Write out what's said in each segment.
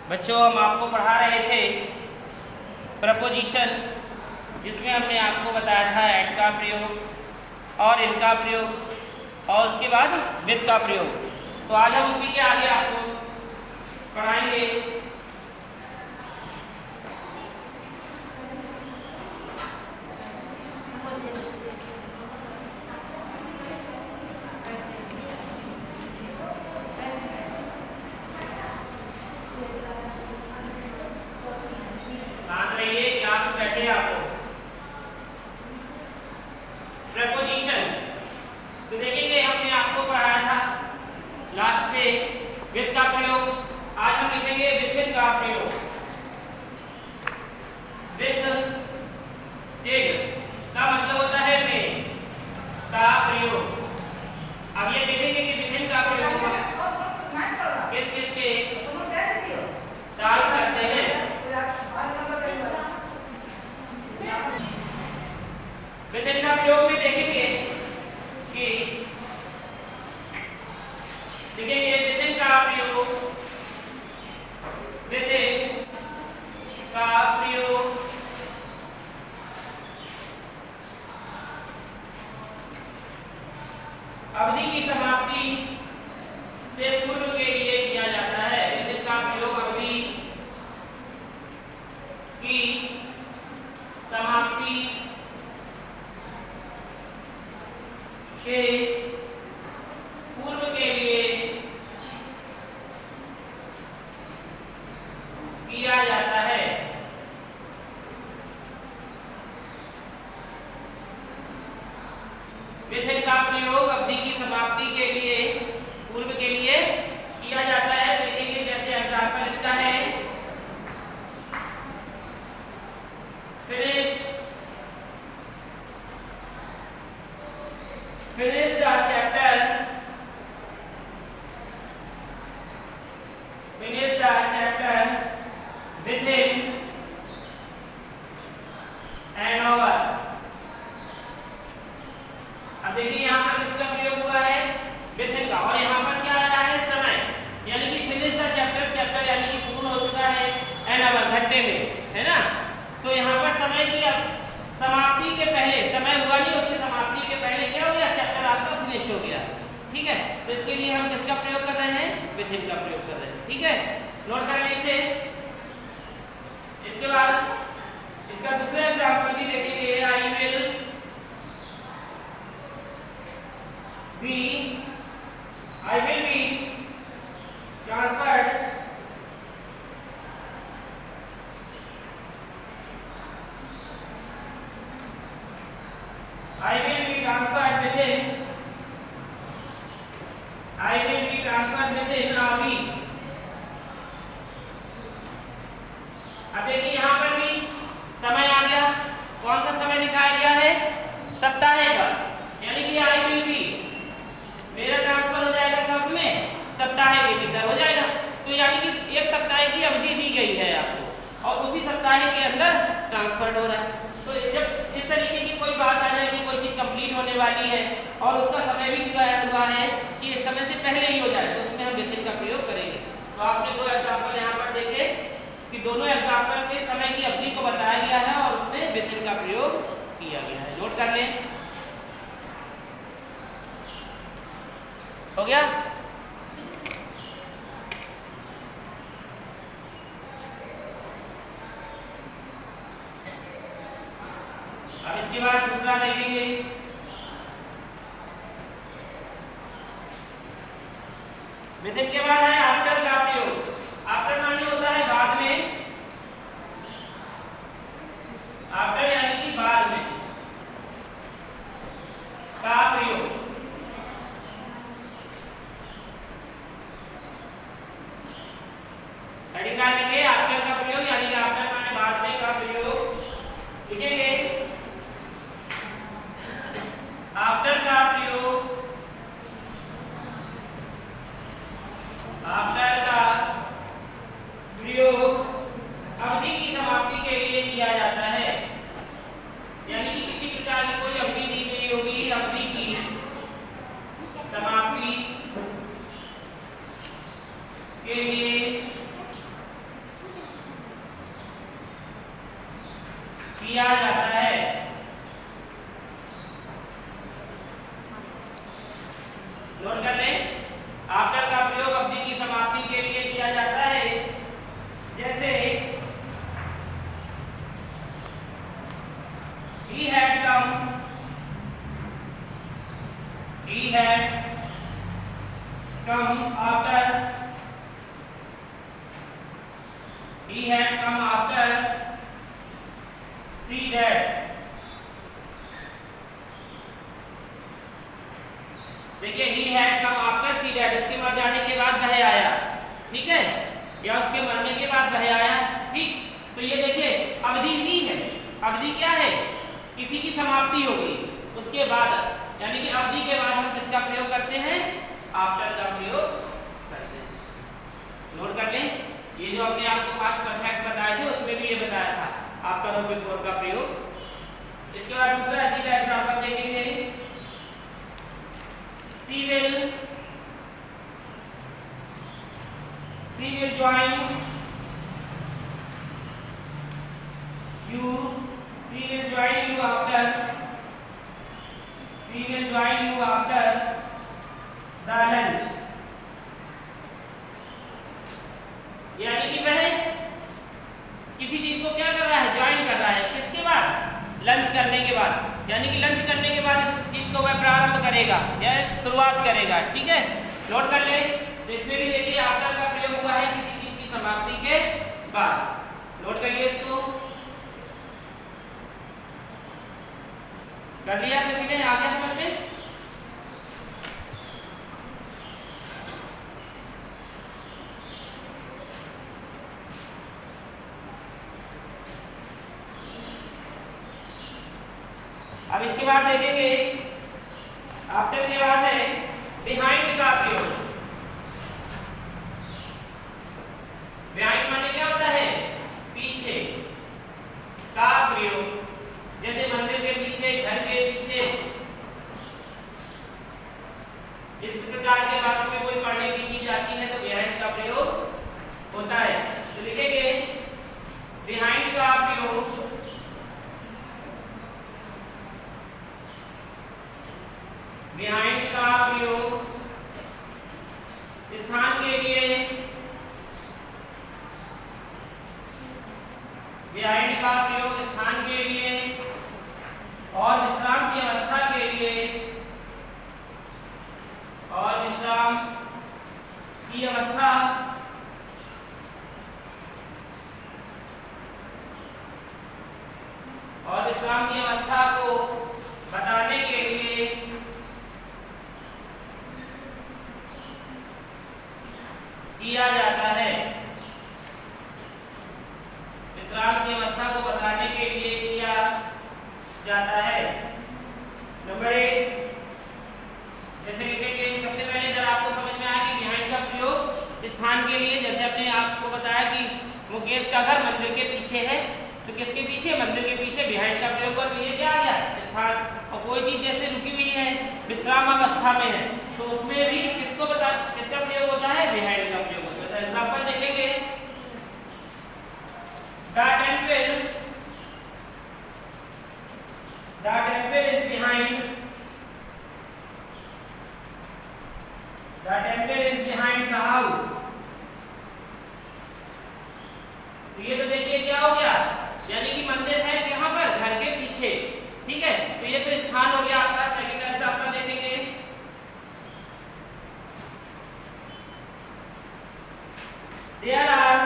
बच्चों, हम आपको पढ़ा रहे थे प्रपोजिशन, जिसमें हमने आपको बताया था एट का प्रयोग और इनका प्रयोग और उसके बाद विद का प्रयोग। तो आज हम उसी के आगे आपको पढ़ाएंगे। तो देखेंगे, हमने आपको पढ़ाया था लास्ट पे विद का प्रयोग। आज हम लिखेंगे विद का प्रयोग। विद का मतलब होता है में का प्रयोग। अब ये देखेंगे कि विद का प्रयोग किस किस के साथ करते हैं। विद का प्रयोग में देखेंगे कि देखेंगे विद का प्रयोग, विद का प्रयोग अवधि की समाप्ति से पूर्व के लिए किया जाता है। विद का प्रयोग अवधि की समाप्ति के पूर्व के लिए किया जाता है। विद का प्रयोग अवधि की समाप्ति के लिए पूर्व के लिए किया जाता है। देखेंगे, जैसे एग्जांपल इसका है finish the chapter within an hour। अब देखिए, यहाँ पर किसका प्रयोग हुआ है? within का। और यहाँ पर क्या आ रहा है? समय, यानी कि finish the chapter यानी कि पूर्ण हो चुका है an hour, घंटे में, है ना। तो यहाँ पर समय की समाप्ति के पहले, समय हुआ नहीं, उसकी समाप्ति के पहले क्या हो गया? चैप्टर आपका फिनिश हो गया। ठीक है, तो इसके लिए हम किसका प्रयोग कर रहे हैं? विद का प्रयोग कर रहे हैं। ठीक है, नोट कर लें इसे। इसके बाद इसका दूसरा एग्जांपल भी देखेंगे। I will be transferred I will be transferred within a week। अब देखिए, यहाँ पर भी समय आ गया। कौन सा समय दिखाया गया है? सप्ताह का, यानी कि I will be मेरा ट्रांसफर हो जाएगा कब में? सप्ताह के भीतर हो जाएगा। तो यानी कि एक सप्ताह की अवधि दी गई है आपको और उसी सप्ताह के अंदर ट्रांसफर हो रहा है। तो जब इस तरीके की कोई बात आ जाए कि कोई चीज कंप्लीट होने वाली है और उसका समय भी दिया हुआ है कि इस समय से पहले ही हो जाए, तो उसमें हम विद का प्रयोग करेंगे। तो आपने दो एग्जांपल यहाँ पर देखे कि दोनों एग्जांपल में समय की अवधि को बताया गया है और उसमें विद का प्रयोग किया गया है। नोट कर लें। हो गया? अब इसके बाद दूसरा देखेंगे। विद के बाद है आफ्टर का प्रयोग। आफ्टर माने होता है बाद में। आफ्टर यानी कि बाद में का प्रयोग। हेडिंग डालेंगे आफ्टर का प्रयोग, यानी कि आफ्टर माने बाद में का प्रयोग। लिखेंगे आफ्टर का प्रयोग, आफ्टर का प्रयोग अवधि की समाप्ति के लिए किया जाता है। यानी कि किसी प्रकार की कोई अवधि दी गई होगी, अवधि की समाप्ति के लिए किया जाता है। नोट कर लें, आफ्टर का प्रयोग अवधि की समाप्ति के लिए किया जाता है। जैसे he had come after see that। देखिए he had come after see that, उसके मर जाने के बाद वह आया, ठीक है, या उसके मरने के बाद वह आया, ठीक। तो ये देखिए अवधि ही है, अवधि क्या है, किसी की समाप्ति होगी उसके बाद, यानी कि अवधि के बाद हम किसका प्रयोग करते हैं, आफ्टर का प्रयोग करते हैं। नोट कर लें, ये जो हमने आपको पास्ट परफेक्ट बताए थे उसमें भी ये बताया था आफ्टर और बिफोर का प्रयोग। इसके बाद दूसरा सीधा एग्जांपल देखेंगे, she will join you after the lunch। यानी कि वह किसी चीज को क्या कर रहा है, ज्वाइन कर रहा है, किसके बाद, लंच करने के बाद, यानी कि लंच करने के बाद इस चीज को वह प्रारंभ करेगा या शुरुआत करेगा, ठीक है। नोट कर ले, तो इसमें भी देखिए आफ्टर का प्रयोग हुआ है किसी चीज की समाप्ति के बाद। नोट करिए इसको, कर लिया सभी ने, आगे समझ में। अब इसके बाद देखेंगे आफ्टर के बाद है बिहाइंड का प्रयोग। बिहाइंड माने क्या होता है, पीछे का प्रयोग। जैसे मंदिर के पीछे, घर के पीछे, इस प्रकार के बातों में कोई पढ़ने की चीज आती है तो बिहाइंड का प्रयोग होता है। तो लिखेंगे बिहाइंड का प्रयोग स्थान के लिए, बिहाइंड का प्रयोग स्थान के लिए और विश्राम की अवस्था के लिए, और विश्राम की अवस्था को बताने के लिए किया जाता है। विश्राम की अवस्था को बताने के लिए किया जाता है। नंबर 1, जैसे लिखेंगे, सबसे पहले जरा आपको समझ में आया कि बिहाइंड का प्रयोग स्थान के लिए, जैसे अपने आपको बताया कि मुकेश का घर मंदिर के पीछे है, तो किसके पीछे, मंदिर के पीछे, बिहाइंड का प्रयोग कर, ये क्या आ गया, स्थान। और कोई चीज जैसे रुकी हुई है, विश्राम अवस्था में है, तो उसमें भी किसका प्रयोग होता है, बिहाइंड का प्रयोग होता है। एग्जांपल देखेंगे, the temple is behind the house। तो ये तो देखिए क्या हो गया, यानी कि मंदिर है कहां पर, घर के पीछे, ठीक है। तो ये तो स्थान हो गया आपका। सेकंड एग्जांपल देखेंगे, there are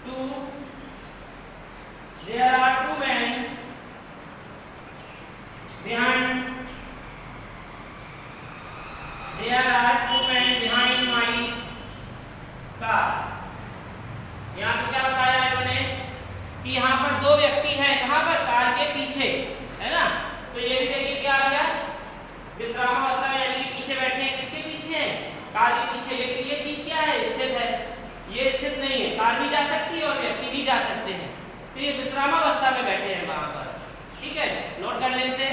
two men behind my car। यहाँ पे क्या बताया इन्होंने कि यहाँ पर 2 व्यक्ति हैं, कहाँ पर, कार के पीछे, है ना। तो ये भी देखिए क्या आ गया, विश्राम अवस्था में, यानी कि पीछे बैठे हैं, किसके पीछे हैं, कार के पीछे। लेकिन ये चीज क्या है, स्थित है, ये स्थित नहीं है, कार भी जा सकती है और व्यक्ति भी जा सकते हैं। तो ये विश्राम अवस्था में बैठे हैं वहां पर, ठीक है। नोट कर लें इसे।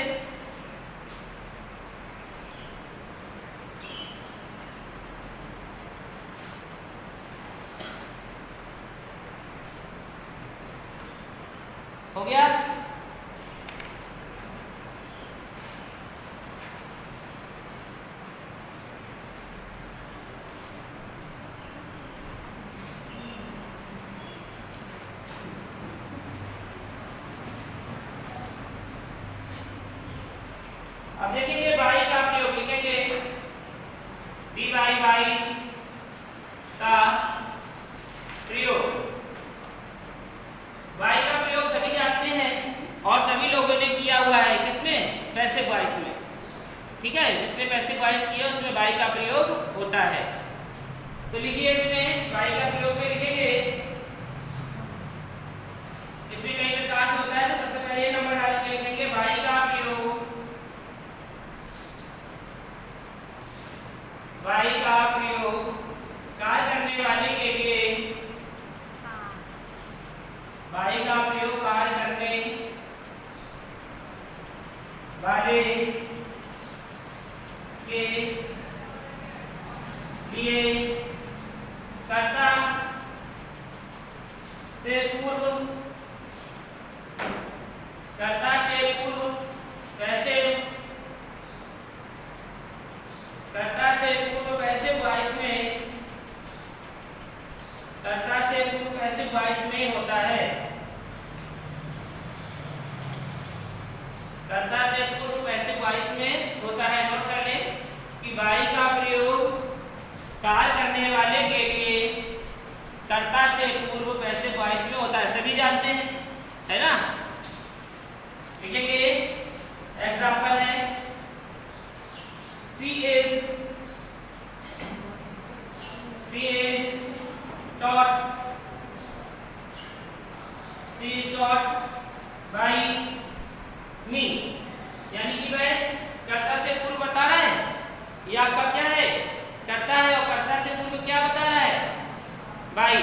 हो गया। अब देखेंगे y का प्रयोग, लिखेंगे dy y का प्रयोग। y का प्रयोग सभी जानते हैं और सभी लोगों ने किया हुआ है, किसमें? पैसिव वॉइस में। ठीक है, जिसने पैसिव वॉइस किया उसमें y का प्रयोग होता है। तो लिखिए इसमें y का प्रयोग में लिखेंगे, इसमें कहीं पे काट होता है तो सबसे पहले ये नंबर डाल के लिखेंगे y का प्रयोग, y का प्रयोग कार्य करने वाले के लिए, y का प्रयोग कार्य करने वाले के लिए कर्ता से पूर्व, कर्ता से पूर्व पैसिव, कर्ता से पूर्व पैसिव वॉइस में, कर्ता से पूर्व पैसिव वॉइस में होता है। कर्ता से पूर्व पैसिव वॉइस में होता है। नोट कर लें कि y का प्रयोग कार्य करने वाले के लिए कर्ता से पूर्व पैसिव वॉइस में होता है, सभी जानते हैं, है ना। लिखेंगे एग्जांपल है, she is taught, she is taught by me, यानी कि वह कर्ता से पूर्व बता रहा है, ये आपका क्या है? कर्ता है, और कर्ता से पूर्व क्या बता रहा है? by।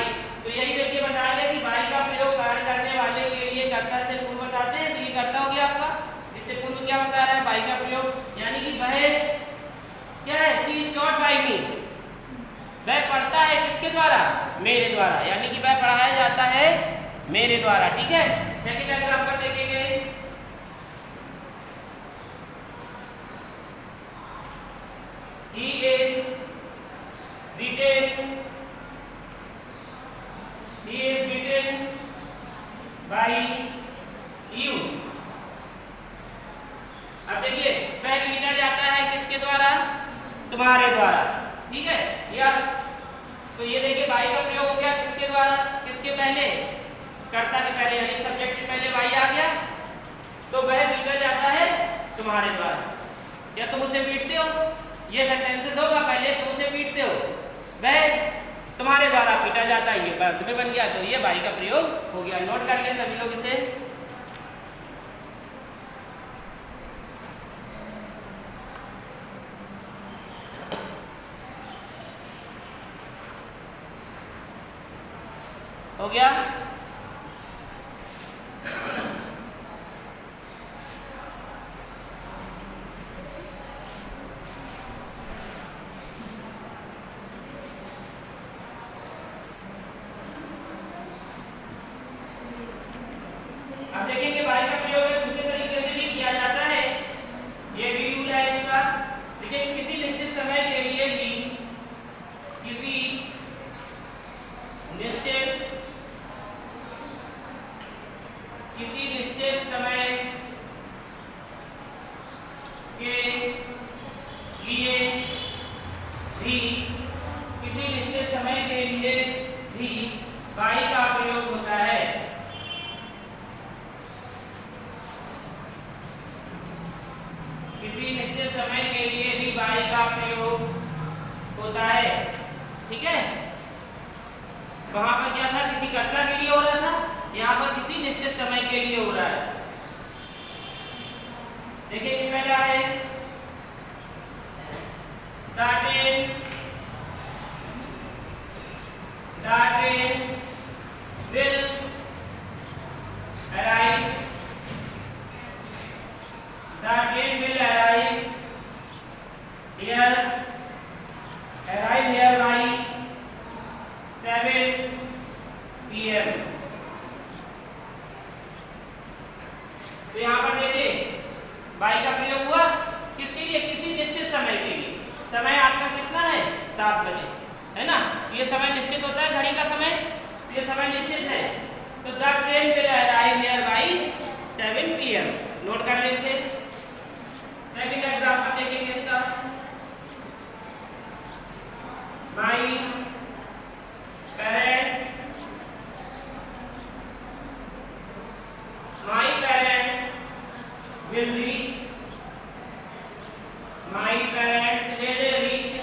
तो यही देखिए बताया गया कि by का प्रयोग कार्य करने वाले के लिए कर्ता से पूर्व बताते हैं, तो ये कर्ता हो गया आपका, इससे पूर्व क्या बता रहा है? by का प्रयोग, यानी कि वह क्या है? she is taught by me, वह पढ़ता है किसके द्वारा? मेरे द्वारा, यानी कि वह पढ़ाया जाता है मेरे द्वारा। ठीक है, सेकंड एग्जांपल देखेंगे, he is written by you। अब देखिए वह लिखा जाता है किसके द्वारा? तुम्हारे द्वारा। ठीक है, या तो ये देखिए y का प्रयोग हो गया किसके द्वारा? किसके पहले? कर्ता के पहले, यानी सब्जेक्ट के पहले y आ गया, तो वह लिखा जाता है तुम्हारे द्वारा। या तुम उसे पीटते हो, ये सेंटेंसेस होगा, पहले तुम उसे पीटते हो, वह तुम्हारे द्वारा पीटा जाता है, ये वर्ब में बन गया, तो ये y का प्रयोग हो गया। नोट कर लें सभी लोग इसे। हो गया। अब देखेंगे y का प्रयोग दूसरे तरीके से भी किया जाता है, ये भी रूल है इसका। देखिए किसी निश्चित समय के लिए भी, किसी निश्चित समय के लिए भी, किसी निश्चित समय के लिए भी y का प्रयोग होता है। किसी निश्चित समय के लिए भी y का प्रयोग होता है। ठीक है, वहां पर क्या था? किसी कर्ता के लिए हो रहा था, यहाँ पर किसी निश्चित समय के लिए हो रहा है। देखिए कि पहला है the train will arrive, the train will arrive here by 7 PM। 7 बजे, है ना। ये समय निश्चित होता है घड़ी का समय, ये समय निश्चित है। तो the train will arrive here bye 7 PM। Note कर ले इसे। सेकंड एग्जांपल देखेंगे इसका। My parents will reach my parents will reach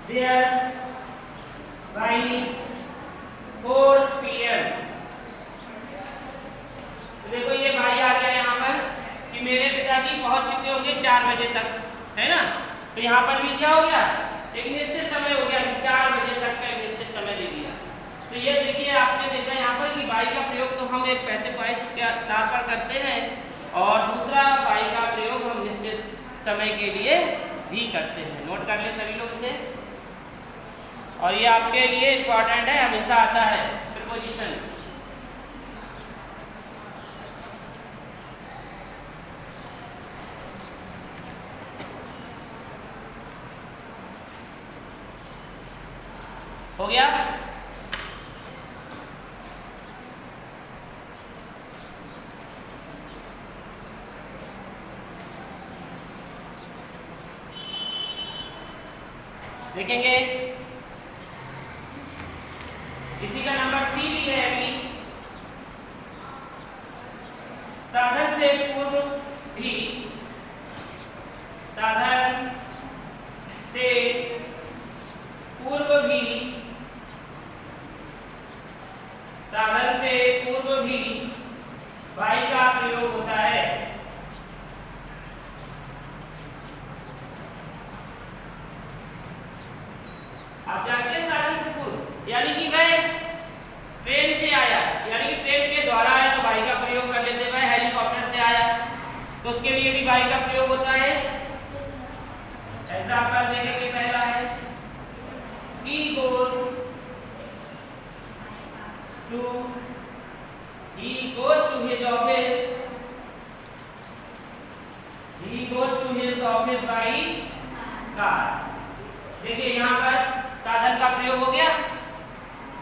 there by 4 PM। तो देखो ये भाई आ गया यहाँ पर कि मेरे पिताजी पहुंच चुके होंगे 4 बजे तक, है ना। तो यहाँ पर भी क्या हो गया, एक निश्चित समय हो गया कि 4 बजे तक का एक निश्चित समय दे दिया। तो ये देखिए आपने देखा यहाँ पर कि बाई का प्रयोग तो हम एक पैसिव वॉइस के आधार पर करते हैं और दूसरा बाई का प्रयोग हम निश्चित समय के लिए भी करते हैं। नोट कर ले सभी लोग इसे। और ये आपके लिए इम्पोर्टेंट है, हमेशा आता है प्रीपोजिशन। हो गया। देखेंगे इसी का नंबर सी भी है। अभी साधन से पूर्व भी, साधन से पूर्व भी, साधन से पूर्व भी बाई का प्रयोग होता है। आप जानते हैं साधन से पूर्व यानी कि वह ट्रेन से आया, यानी कि ट्रेन के द्वारा आया तो बाई का प्रयोग कर लेते। वह हेलीकॉप्टर से आया तो उसके लिए भी बाई का प्रयोग होता है। एग्जांपल देखेंगे। पहला है he goes to his office, he goes to his office by car। देखिए यहाँ पर साधन का प्रयोग हो गया,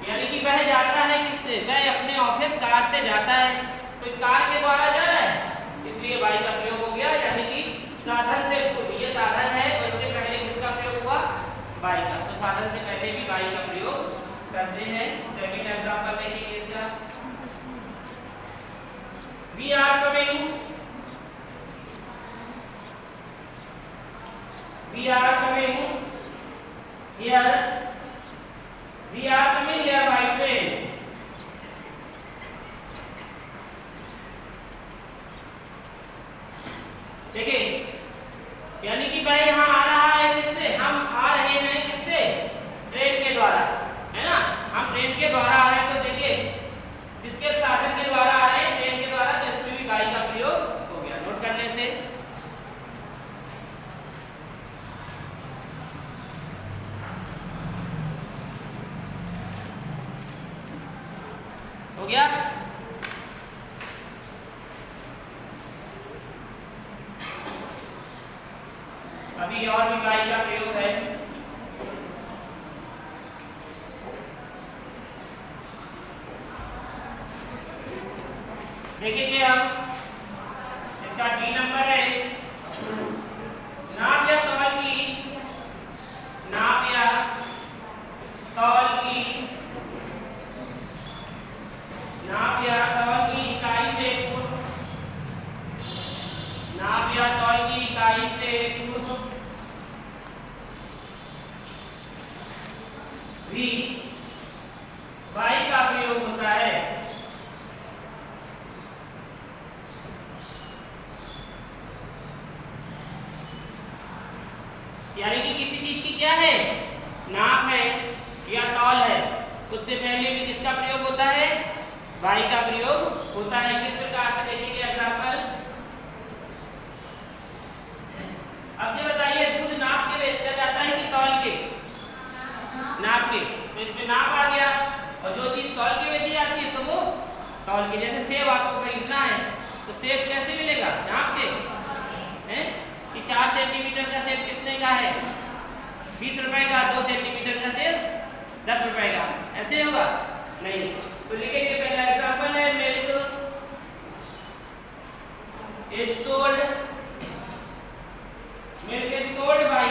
यानी कि वह जाता है किससे, वह अपने ऑफिस कार से जाता है। तो कार के द्वारा जा रहा है इसलिए बाई का प्रयोग हो गया, यानी कि साधन से ये साधन है तो इससे पहले किसका प्रयोग हुआ, बाई का। तो साधन से पहले भी बाई का प्रयोग करते हैं। सेकंड एग्जांपल देखेंगे इसका। We are coming, we are coming here, we are coming here by train। देखिए यानी कि भाई यहाँ आ रहा है किससे, हम आ रहे हैं किससे, ट्रेन के द्वारा, है ना। हम ट्रेन के द्वारा आ रहे हैं तो देखिए जिसके साधन के द्वारा आ रहे हैं ट्रेन के द्वारा, तो इसमें भी बाई का प्रयोग हो गया। नोट करने से हो गया। अभी और भी बाई का प्रयोग है। देखेंगे हम इसका डी नंबर है। नाप या तौल की, नाप या तौल की, नाप या तौल की इकाई से पूर्व, नाप या तौल की इकाई से पूर्व भी बाई का प्रयोग होता है। यानी कि किसी चीज की क्या है, नाप है या तौल है, उससे पहले भी किसका प्रयोग होता है, बाई का प्रयोग होता है। किस प्रकार से देखेंगे एग्जांपल। अब ये बताइए दूध नाप के बेचा जाता है कि तौल के, नाप के। तो इसमें नाप आ गया और जो चीज तौल के बेची जाती है तो वो तौल के। जैसे सेब आपको खरीदना है तो सेब कैसे मिलेगा, नाप के, हैं कि 4 सेंटीमीटर का सेब कितने का 10 रुपए का, ऐसे होगा नहीं। तो लिखेंगे पहला एग्जांपल है milk is sold by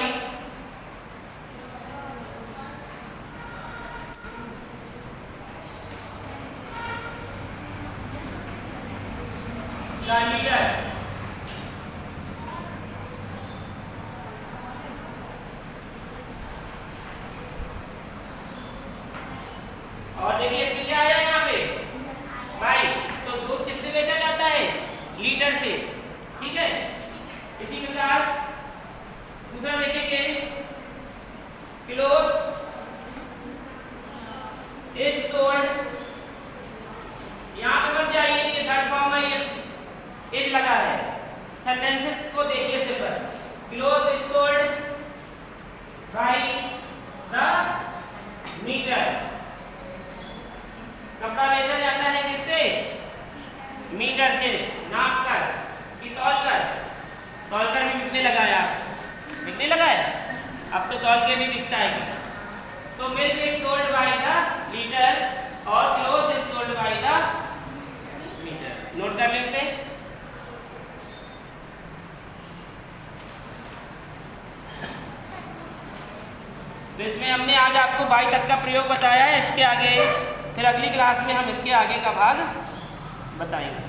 the litre. और देखिए फिर क्या आया यहाँ पे भाई, तो दूध किससे बेचा जाता है? लीटर से, ठीक है। इसी प्रकार दूसरा देखेंगे क्लोथ इज सोल्ड, यहाँ पे मत जाइए, ये थर्ड फॉर्म में ये इज लगा है, सेंटेंसेस को देखिए सिर्फ बस। Cloth is sold by the metre, कपड़ा बेचा जाता है किससे? मीटर से, नाप कर कि तौल कर। तौल कर भी बिकने लगाया, बिकने लगाया, अब तो तौल के भी बिकता है। तो milk is sold by the litre और cloth is sold by the metre. Note कर लें इसे। तो इसमें हमने आज आपको बाई तक का प्रयोग बताया है। इसके आगे फिर अगली क्लास में हम इसके आगे का भाग बताएंगे।